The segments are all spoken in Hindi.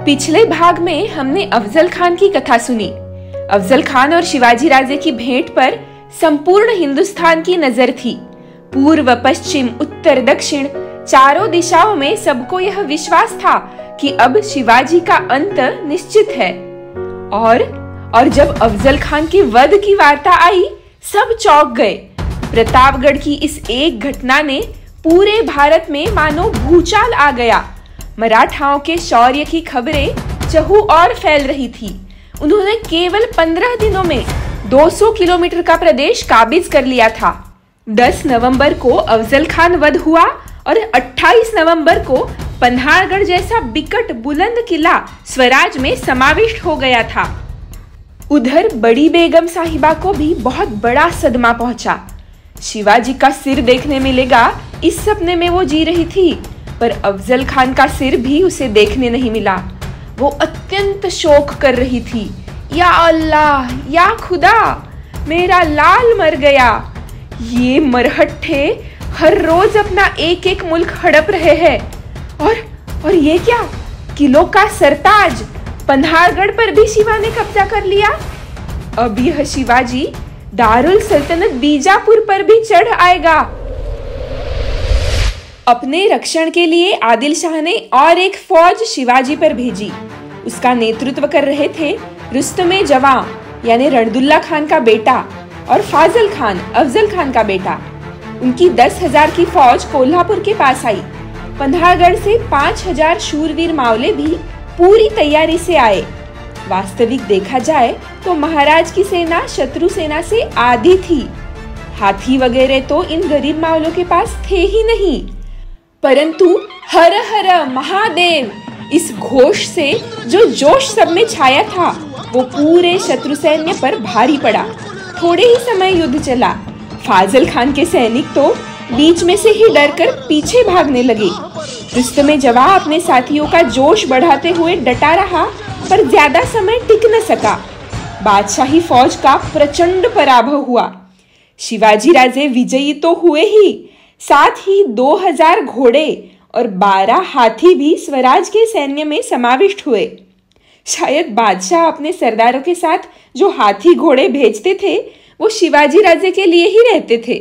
पिछले भाग में हमने अफजल खान की कथा सुनी। अफजल खान और शिवाजी राजे की भेंट पर संपूर्ण हिंदुस्तान की नजर थी। पूर्व, पश्चिम, उत्तर, दक्षिण चारों दिशाओं में सबको यह विश्वास था कि अब शिवाजी का अंत निश्चित है। और जब अफजल खान के वध की वार्ता आई, सब चौंक गए। प्रतापगढ़ की इस एक घटना ने पूरे भारत में मानो भूचाल आ गया। मराठाओं के शौर्य की खबरें चहु और फैल रही थी। उन्होंने केवल 15 दिनों में 200 किलोमीटर का प्रदेश काबिज कर लिया था। 10 नवंबर को अफजल खान वध हुआ और 28 नवंबर को पन्हाड़गढ़ जैसा बिकट बुलंद किला स्वराज में समाविष्ट हो गया था। उधर बड़ी बेगम साहिबा को भी बहुत बड़ा सदमा पहुंचा। शिवाजी का सिर देखने मिलेगा, इस सपने में वो जी रही थी, पर अफजल खान का सिर भी उसे देखने नहीं मिला। वो अत्यंत शोक कर रही थी। या अल्लाह, या खुदा, मेरा लाल मर गया। ये मरहट्ठे हर रोज अपना एक एक मुल्क हड़प रहे हैं। और ये क्या, किलों का सरताज पन्हाड़गढ़ पर भी शिवा ने कब्जा कर लिया। अब यह शिवाजी दारुल सल्तनत बीजापुर पर भी चढ़ आएगा। अपने रक्षण के लिए आदिल शाह ने और एक फौज शिवाजी पर भेजी। उसका नेतृत्व कर रहे थे रुस्तमे जवां यानी रणदुल्ला खान का बेटा और फाजल खान अफजल खान का बेटा। उनकी 10,000 की फौज कोल्हापुर के पास आई। पन्हाड़गढ़ से 5,000 शूरवीर मावले भी पूरी तैयारी से आए। वास्तविक देखा जाए तो महाराज की सेना शत्रु सेना से आधी थी। हाथी वगैरह तो इन गरीब मावलों के पास थे ही नहीं, परंतु हर हर महादेव इस घोष से जो जोश सब में छाया था, वो पूरे शत्रु सैन्य पर भारी पड़ा। थोड़े ही समय युद्ध चला। फाजल खान के सैनिक तो बीच में से ही डरकर पीछे भागने लगे। रुस्तमे जवां अपने साथियों का जोश बढ़ाते हुए डटा रहा, पर ज्यादा समय टिक न सका। बादशाही फौज का प्रचंड पराभव हुआ। शिवाजी राजे विजयी तो हुए ही, साथ ही 2000 घोड़े और 12 हाथी भी स्वराज के सैन्य में समाविष्ट हुए। शायद बादशाह अपने सरदारों के साथ जो हाथी घोड़े भेजते थे, वो शिवाजी राजे के लिए ही रहते थे।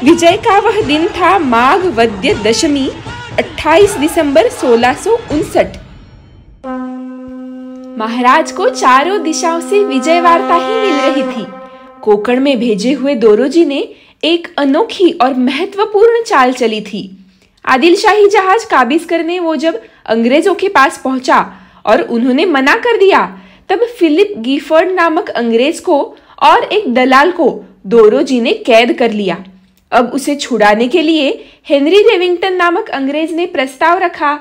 विजय का वह दिन था माघ वद्य दशमी, 28 दिसंबर 1659। महाराज को चारों दिशाओं से विजय वार्ता ही मिल रही थी। कोकण में भेजे हुए दोरोजी ने एक अनोखी और महत्वपूर्ण चाल चली थी। आदिल शाही जहाज काबिज करने वो जब अंग्रेजों के पास पहुंचा और उन्होंने मना कर दिया, तब फिलिप गिफर्ड नामक अंग्रेज को और एक दलाल को दोरोजी ने कैद कर लिया। अब उसे छुड़ाने के लिए हेनरी रेविंगटन नामक अंग्रेज ने प्रस्ताव रखा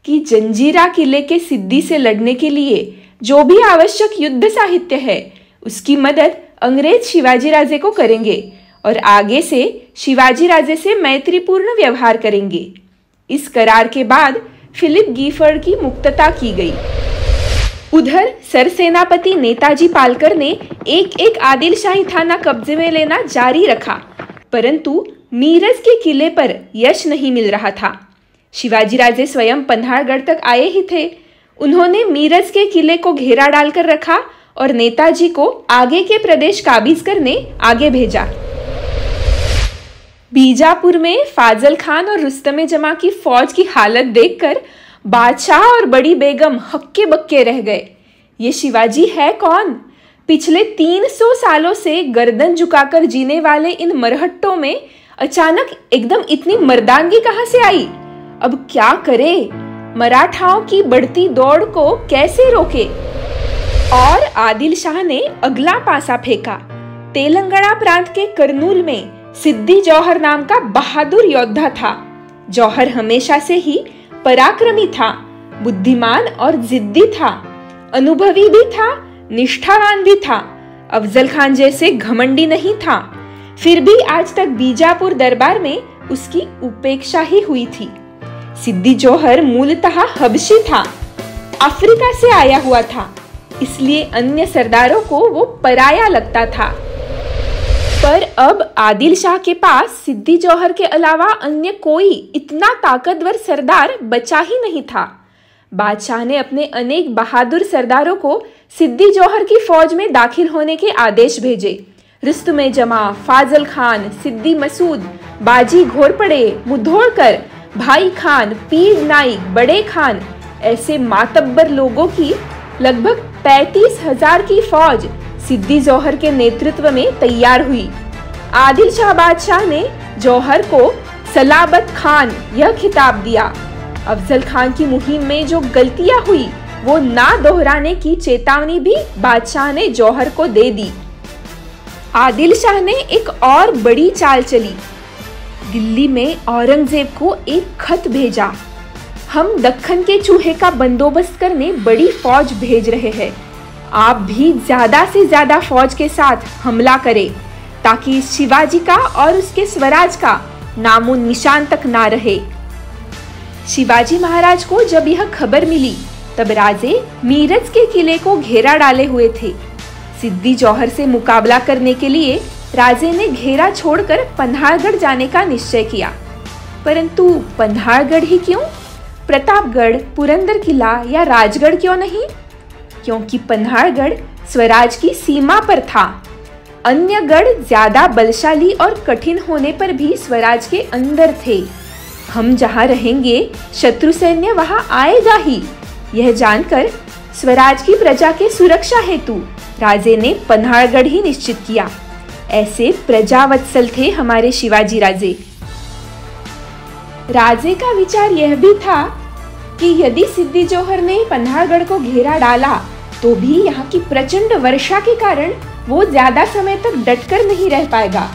कि जंजीरा किले के सिद्दी से लड़ने के लिए जो भी आवश्यक युद्ध साहित्य है, उसकी मदद अंग्रेज शिवाजी राजे को करेंगे और आगे से शिवाजी राजे से मैत्रीपूर्ण व्यवहार करेंगे। इस करार के बाद फिलिप गिफर्ड की मुक्तता की गई। उधर सरसेनापति नेताजी पालकर ने एक एक आदिल शाही थाना कब्जे में लेना जारी रखा, परंतु मीरज के किले पर यश नहीं मिल रहा था। शिवाजी राजे स्वयं पन्हाड़गढ़ तक आए ही थे। उन्होंने मीरज के किले को घेरा डालकर रखा और नेताजी को आगे के प्रदेश काबिज करने आगे भेजा। बीजापुर में फाजल खान और रुस्तमे जमां की फौज की हालत देखकर बादशाह और बड़ी बेगम हक्के बक्के रह गए। ये शिवाजी है कौन? पिछले 300 सालों से गर्दन झुकाकर जीने वाले इन मरहट्टों में अचानक एकदम इतनी मर्दानगी कहां से आई? अब क्या करे? मराठाओं की बढ़ती दौड़ को कैसे रोके? और आदिल शाह ने अगला पासा फेंका। तेलंगाना प्रांत के करनूल में सिद्दी जौहर नाम का बहादुर योद्धा था। जौहर हमेशा से ही पराक्रमी था, बुद्धिमान और जिद्दी था, अनुभवी भी था, निष्ठावान भी था। अफजल खान जैसे घमंडी नहीं था। फिर भी आज तक बीजापुर दरबार में उसकी उपेक्षा ही हुई थी। सिद्दी जौहर मूलतः हबशी था, अफ्रीका से आया हुआ था, इसलिए अन्य सरदारों को वो पराया लगता था। पर अब आदिल शाह के पास सिद्दी जौहर के अलावा अन्य कोई इतना ताकतवर सरदार बचा ही नहीं था। बादशाह ने अपने अनेक बहादुर सरदारों को सिद्दी जौहर की फौज में दाखिल होने के आदेश भेजे। रुस्तुम जमा, फाजल खान, सिद्दी मसूद, बाजी घोरपड़े, मुधोड़कर, भाई खान, पीर नाइक, बड़े खान, ऐसे मातब्बर लोगों की लगभग 35,000 की फौज सिद्दी जौहर के नेतृत्व में तैयार हुई। आदिल शाह बादशाह ने जौहर को सलाबत खान यह खिताब दिया। अफजल खान की मुहिम में जो गलतियां हुई वो ना दोहराने की चेतावनी भी बादशाह ने जौहर को दे दी। आदिल शाह ने एक और बड़ी चाल चली। दिल्ली में औरंगजेब को एक खत भेजा। हम दक्कन के चूहे का बंदोबस्त करने बड़ी फौज भेज रहे हैं। आप भी ज्यादा से ज्यादा फौज के साथ हमला करें ताकि शिवाजी का और उसके स्वराज का नामो निशान तक ना रहे। शिवाजी महाराज को जब यह खबर मिली तब राजे मीरज के किले को घेरा डाले हुए थे। सिद्दी जौहर से मुकाबला करने के लिए राजे ने घेरा छोड़कर पन्हाड़गढ़ जाने का निश्चय किया। परंतु पन्हाड़गढ़ ही क्यों? प्रतापगढ़, पुरंदर किला या राजगढ़ क्यों नहीं? क्योंकि पन्हाड़गढ़ स्वराज की सीमा पर था। अन्य गढ़ ज्यादा बलशाली और कठिन होने पर भी स्वराज के अंदर थे। हम जहाँ रहेंगे शत्रु सैन्य वहाँ आएगा ही। यह जानकर स्वराज की प्रजा के सुरक्षा हेतु राजे ने पन्हाड़गढ़ ही निश्चित किया। ऐसे प्रजावत्सल थे हमारे शिवाजी राजे। राजे का विचार यह भी था कि यदि सिद्दी जौहर ने पन्हाड़गढ़ को घेरा डाला तो भी यहाँ की प्रचंड वर्षा के कारण वो ज्यादा समय तक डटकर नहीं रह पाएगा।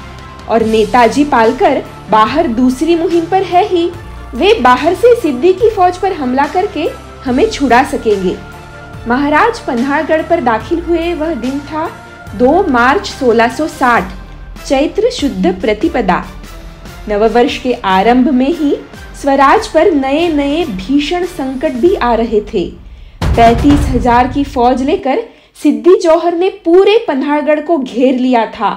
और नेताजी पालकर बाहर दूसरी मुहिम पर है ही, वे बाहर से सिद्दी की फौज पर हमला करके हमें छुड़ा सकेंगे। महाराज पन्हाड़गढ़ पर दाखिल हुए वह दिन था 2 मार्च 1660, चैत्र शुद्ध प्रतिपदा। नववर्ष के आरंभ में ही स्वराज पर नए नए भीषण संकट भी आ रहे थे। 35,000 की फौज लेकर सिद्दी जौहर ने पूरे पन्हाड़गढ़ को घेर लिया था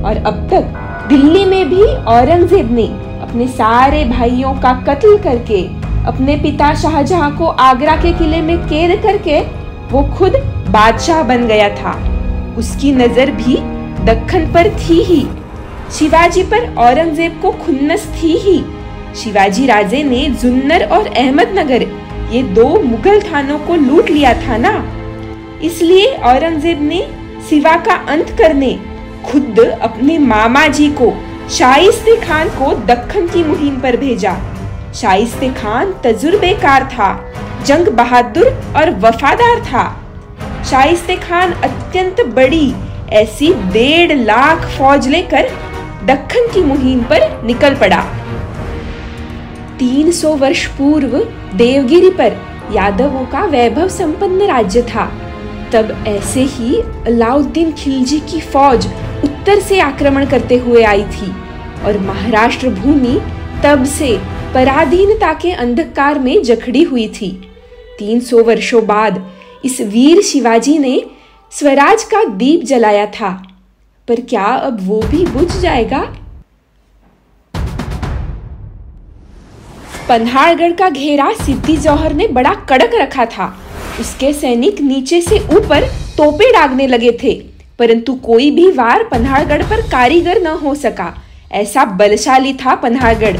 और अब तक दिल्ली में भी औरंगजेब ने अपने सारे भाइयों का कत्ल करके, अपने पिता शाहजहां को आगरा के किले में कैद करके वो खुद बादशाह बन गया था। उसकी नजर भी दक्कन पर थी ही। शिवाजी पर औरंगजेब को खुन्नस थी ही। शिवाजी राजे ने जुन्नर और अहमदनगर ये 2 मुगल थानों को लूट लिया था ना, इसलिए औरंगजेब ने सिवा का अंत करने खुद अपने मामा जी को शाइस्ते खान को दक्कन की मुहिम पर भेजा। शाइस्ते खान तजुर्बेकार था, जंग बहादुर और वफादार था। शाइस्ते खान अत्यंत बड़ी ऐसी 1.5 लाख फौज लेकर दक्कन की मुहिम पर निकल पड़ा। 300 वर्ष पूर्व देवगिरी पर यादवों का वैभव संपन्न राज्य था। तब ऐसे ही अलाउद्दीन खिलजी की फौज उत्तर से आक्रमण करते हुए आई थी और महाराष्ट्र भूमि तब से पराधीनता के अंधकार में जकड़ी हुई थी। 300 वर्षों बाद इस वीर शिवाजी ने स्वराज का दीप जलाया था, पर क्या अब वो भी बुझ जाएगा? पन्हाड़गढ़ का घेरा सिद्दी जौहर ने बड़ा कड़क रखा था। उसके सैनिक नीचे से ऊपर तोपे दागने लगे थे, परंतु कोई भी वार पन्हाड़गढ़ पर कारीगर न हो सका। ऐसा बलशाली था पन्हाड़गढ़।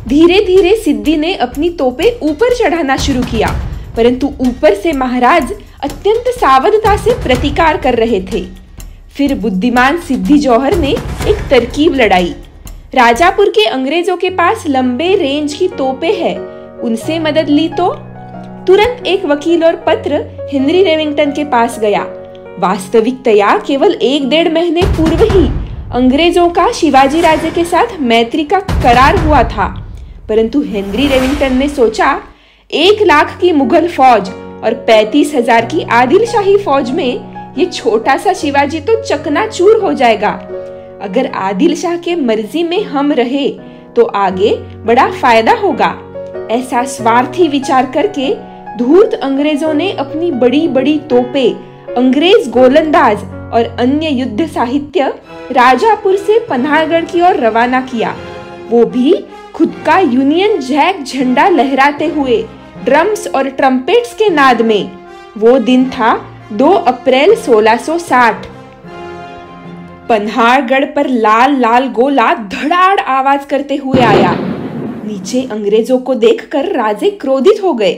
धीरे धीरे सिद्दी ने अपनी तोपे ऊपर चढ़ाना शुरू किया, परंतु ऊपर से महाराज अत्यंत सावधता से प्रतिकार कर रहे थे। फिर बुद्धिमान सिद्दी जौहर ने एक तरकीब लड़ाई। राजापुर के अंग्रेजों के पास लंबे रेंज की तोपे है, उनसे मदद ली तो तुरंत एक वकील और पत्र हेनरी रेविंगटन के पास गया। वास्तविकतया केवल 1-1.5 महीने पूर्व ही अंग्रेजों का शिवाजी राजे के साथ मैत्री का करार हुआ था, परंतु हेनरी रेविंगटन ने सोचा 1 लाख की मुगल फौज और 35,000 की आदिल शाही फौज में ये छोटा सा शिवाजी तो चकनाचूर हो जाएगा। अगर आदिल शाह के मर्जी में हम रहे तो आगे बड़ा फायदा होगा। ऐसा स्वार्थी विचार करके धूर्त अंग्रेजों ने अपनी बड़ी बड़ी तोपे, अंग्रेज गोलंदाज और अन्य युद्ध साहित्य राजापुर से पन्हाड़गढ़ की ओर रवाना किया। वो भी खुद का यूनियन जैक झंडा लहराते हुए ड्रम्स और ट्रम्पेट्स के नाद में। वो दिन था 2 अप्रैल 1660। पन्हाड़गढ़ पर लाल लाल गोला धड़ाड़ आवाज करते हुए आया। नीचे अंग्रेजों को देखकर राजे क्रोधित हो गए।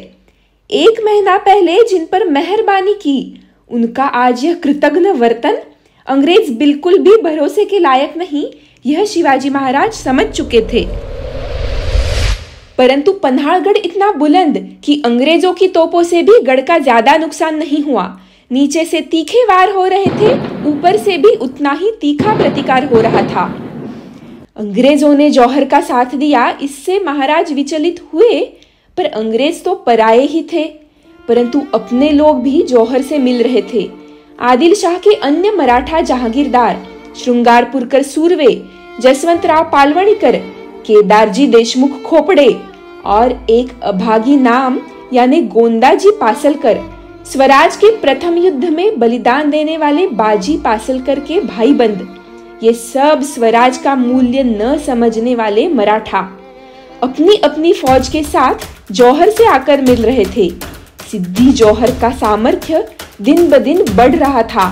1 महीना पहले जिन पर मेहरबानी की, उनका आज यह कृतघ्न वर्तन अंग्रेज बिल्कुल भी भरोसे के लायक नहीं, यह शिवाजी महाराज समझ चुके थे। परंतु पन्हाड़गढ़ इतना बुलंद कि अंग्रेजों की तोपों से भी गढ़ का ज्यादा नुकसान नहीं हुआ। नीचे से तीखे वार हो रहे थे, ऊपर से भी उतना ही तीखा प्रतिकार हो रहा था। अंग्रेजों ने जौहर का साथ दिया, इससे महाराज विचलित हुए, पर अंग्रेज तो पराये ही थे। परंतु अपने लोग भी जौहर से मिल रहे थे। आदिल शाह के अन्य मराठा जहांगीरदार, श्रृंगारपुरकर सूर्वे, जसवंतराव पालवणीकर, केदारजी देशमुख खोपड़े और एक अभागी नाम यानी गोंदाजी पासलकर, स्वराज के प्रथम युद्ध में बलिदान देने वाले बाजी पासलकर के भाईबंद, ये सब स्वराज का मूल्य न समझने वाले मराठा अपनी अपनी फौज के साथ जौहर से आकर मिल रहे थे। सिद्दी जौहर का सामर्थ्य दिन ब दिन बढ़ रहा था।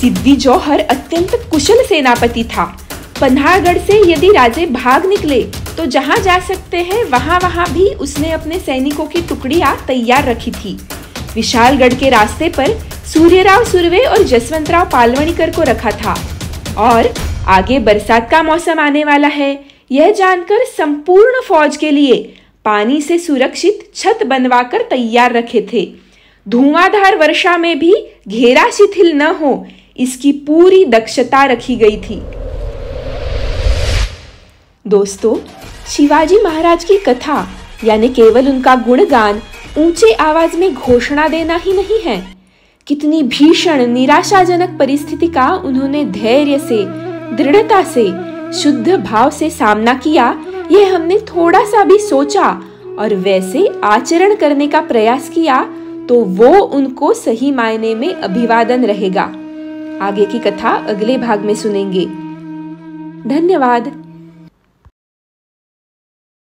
सिद्दी जौहर अत्यंत कुशल सेनापति था। पन्हाड़गढ़ से यदि राजे भाग निकले तो जहां जा सकते हैं वहां भी उसने अपने सैनिकों की टुकड़ियां तैयार रखी थी। विशालगढ़ के रास्ते पर सूर्यराव सुर्वे और जसवंतराव पालवणीकर को रखा था और आगे बरसात का मौसम आने वाला है, यह जानकर संपूर्ण फौज के लिए पानी से सुरक्षित छत बनवाकर तैयार रखे थे। धुआंधार वर्षा में भी घेरा शिथिल न हो, इसकी पूरी दक्षता रखी गई थी। दोस्तों, शिवाजी महाराज की कथा यानी केवल उनका गुणगान ऊंचे आवाज में घोषणा देना ही नहीं है। कितनी भीषण निराशाजनक परिस्थिति का उन्होंने धैर्य से, दृढ़ता से, शुद्ध भाव से सामना किया, यह हमने थोड़ा सा भी सोचा और वैसे आचरण करने का प्रयास किया तो वो उनको सही मायने में अभिवादन रहेगा। आगे की कथा अगले भाग में सुनेंगे। धन्यवाद।